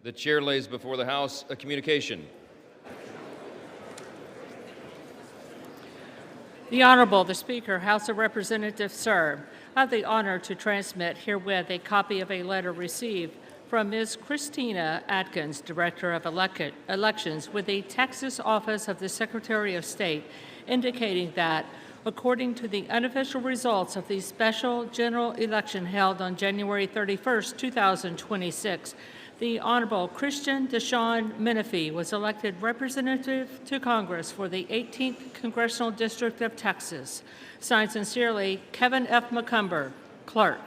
The chair lays before the House a communication. The Honorable, the Speaker, House of Representatives, sir. I have the honor to transmit herewith a copy of a letter received from Ms. Christina Atkins, Director of Elections, with the Texas Office of the Secretary of State, indicating that, according to the unofficial results of the special general election held on January 31st, 2026, the Honorable Christian Deshawn Menefee was elected representative to Congress for the 18th Congressional District of Texas. Signed sincerely, Kevin F. McCumber, Clerk.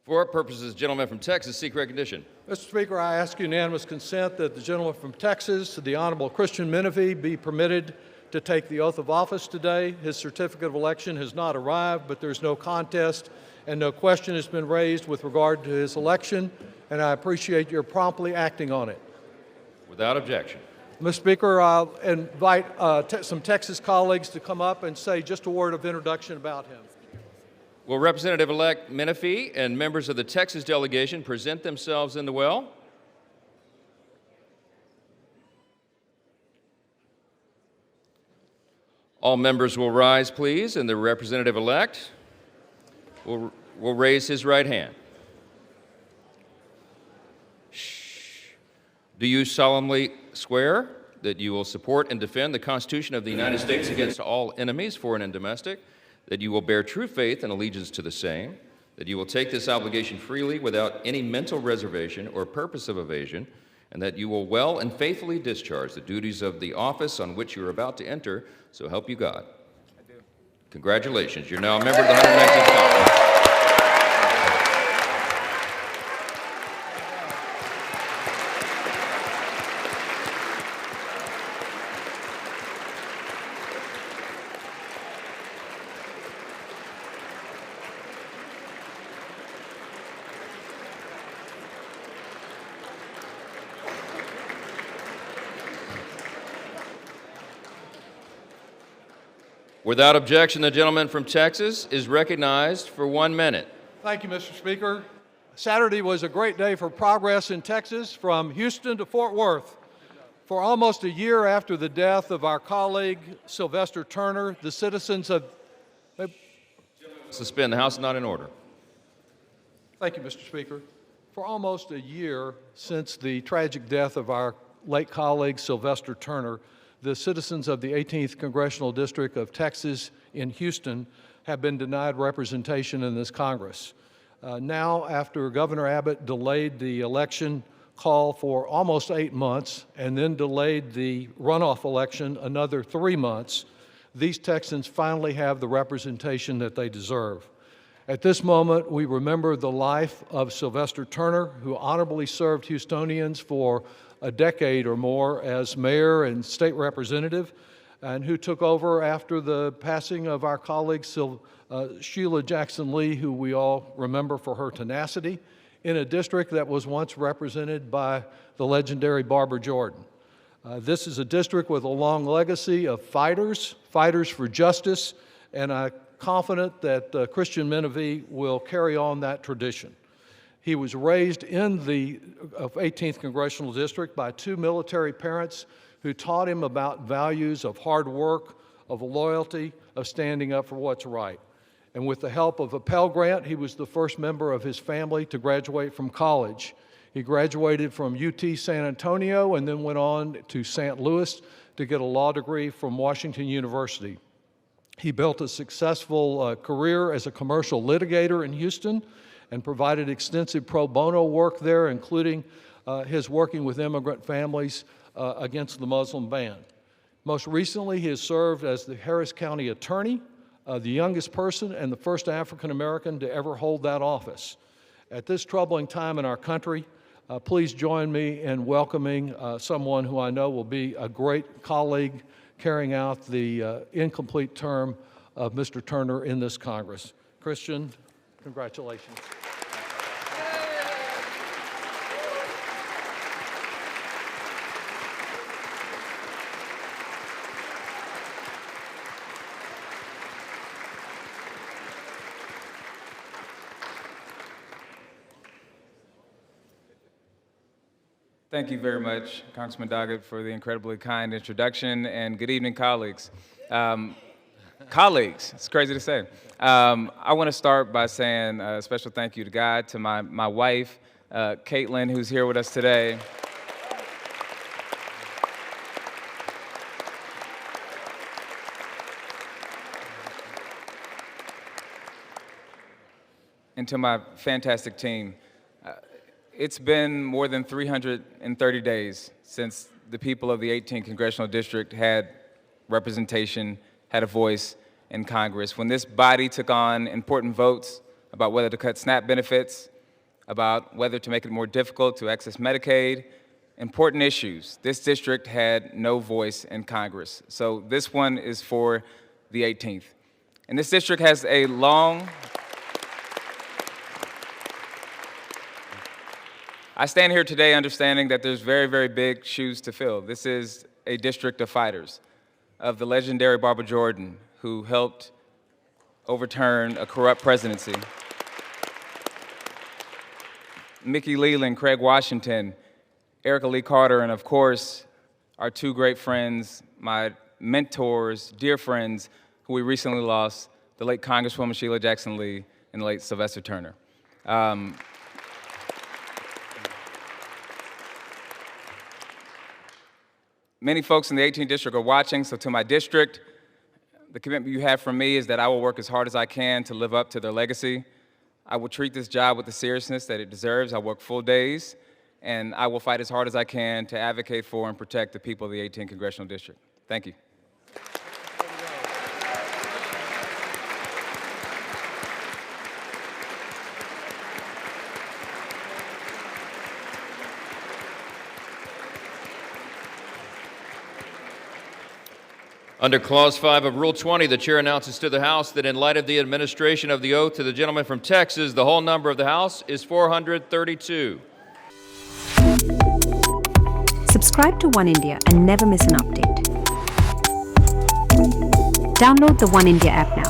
For purposes, gentleman from Texas seek recognition. Mr. Speaker, I ask unanimous consent that the gentleman from Texas, the Honorable Christian Menefee, be permitted to take the oath of office today. His certificate of election has not arrived, but there's no contest and no question has been raised with regard to his election, and I appreciate your promptly acting on it. Without objection. Mr. Speaker, I'll invite some Texas colleagues to come up and say just a word of introduction about him. Will Representative-elect Menefee and members of the Texas delegation present themselves in the well? All members will rise, please, and the representative-elect will raise his right hand. Do you solemnly swear that you will support and defend the Constitution of the United States against all enemies, foreign and domestic, that you will bear true faith and allegiance to the same, that you will take this obligation freely without any mental reservation or purpose of evasion, and that you will well and faithfully discharge the duties of the office on which you are about to enter, so help you God? I do. Congratulations. You're now a member of the 119th Congress. Without objection, the gentleman from Texas is recognized for 1 minute. Thank you, Mr. Speaker. Saturday was a great day for progress in Texas, from Houston to Fort Worth. For almost a year after the death of our colleague, Sylvester Turner, the citizens of... Suspend. The House is not in order. Thank you, Mr. Speaker. For almost a year since the tragic death of our late colleague, Sylvester Turner, the citizens of the 18th Congressional District of Texas in Houston have been denied representation in this Congress. Now, after Governor Abbott delayed the election call for almost 8 months and then delayed the runoff election another 3 months, these Texans finally have the representation that they deserve. At this moment, we remember the life of Sylvester Turner, who honorably served Houstonians for a decade or more as mayor and state representative, and who took over after the passing of our colleague Sheila Jackson Lee, who we all remember for her tenacity, in a district that was once represented by the legendary Barbara Jordan. This is a district with a long legacy of fighters for justice, and I'm confident that Christian Menefee will carry on that tradition. He was raised in the 18th Congressional District by 2 military parents who taught him about values of hard work, of loyalty, of standing up for what's right. And with the help of a Pell Grant, he was the first member of his family to graduate from college. He graduated from UT San Antonio and then went on to St. Louis to get a law degree from Washington University. He built a successful career as a commercial litigator in Houston and provided extensive pro bono work there, including his working with immigrant families against the Muslim ban. Most recently, he has served as the Harris County Attorney, the youngest person and the first African American to ever hold that office. At this troubling time in our country, please join me in welcoming someone who I know will be a great colleague carrying out the incomplete term of Mr. Turner in this Congress. Christian, congratulations. Thank you very much, Congressman Doggett, for the incredibly kind introduction, and good evening, colleagues. Colleagues, it's crazy to say. I want to start by saying a special thank you to God, to my wife, Caitlin, who's here with us today. And to my fantastic team. It's been more than 330 days since the people of the 18th Congressional District had representation, had a voice in Congress. When this body took on important votes about whether to cut SNAP benefits, about whether to make it more difficult to access Medicaid, important issues, this district had no voice in Congress. So this one is for the 18th. And this district has a long, I stand here today understanding that there's very, very big shoes to fill. This is a district of fighters, of the legendary Barbara Jordan, who helped overturn a corrupt presidency. Mickey Leland, Craig Washington, Erica Lee Carter, and of course, our two great friends, my mentors, dear friends, who we recently lost, the late Congresswoman Sheila Jackson Lee and the late Sylvester Turner. Many folks in the 18th District are watching, so to my district, the commitment you have from me is that I will work as hard as I can to live up to their legacy. I will treat this job with the seriousness that it deserves. I work full days, and I will fight as hard as I can to advocate for and protect the people of the 18th Congressional District. Thank you. Under Clause 5 of Rule 20, the chair announces to the House that in light of the administration of the oath to the gentleman from Texas, the whole number of the House is 432. Subscribe to One India and never miss an update. Download the One India app now.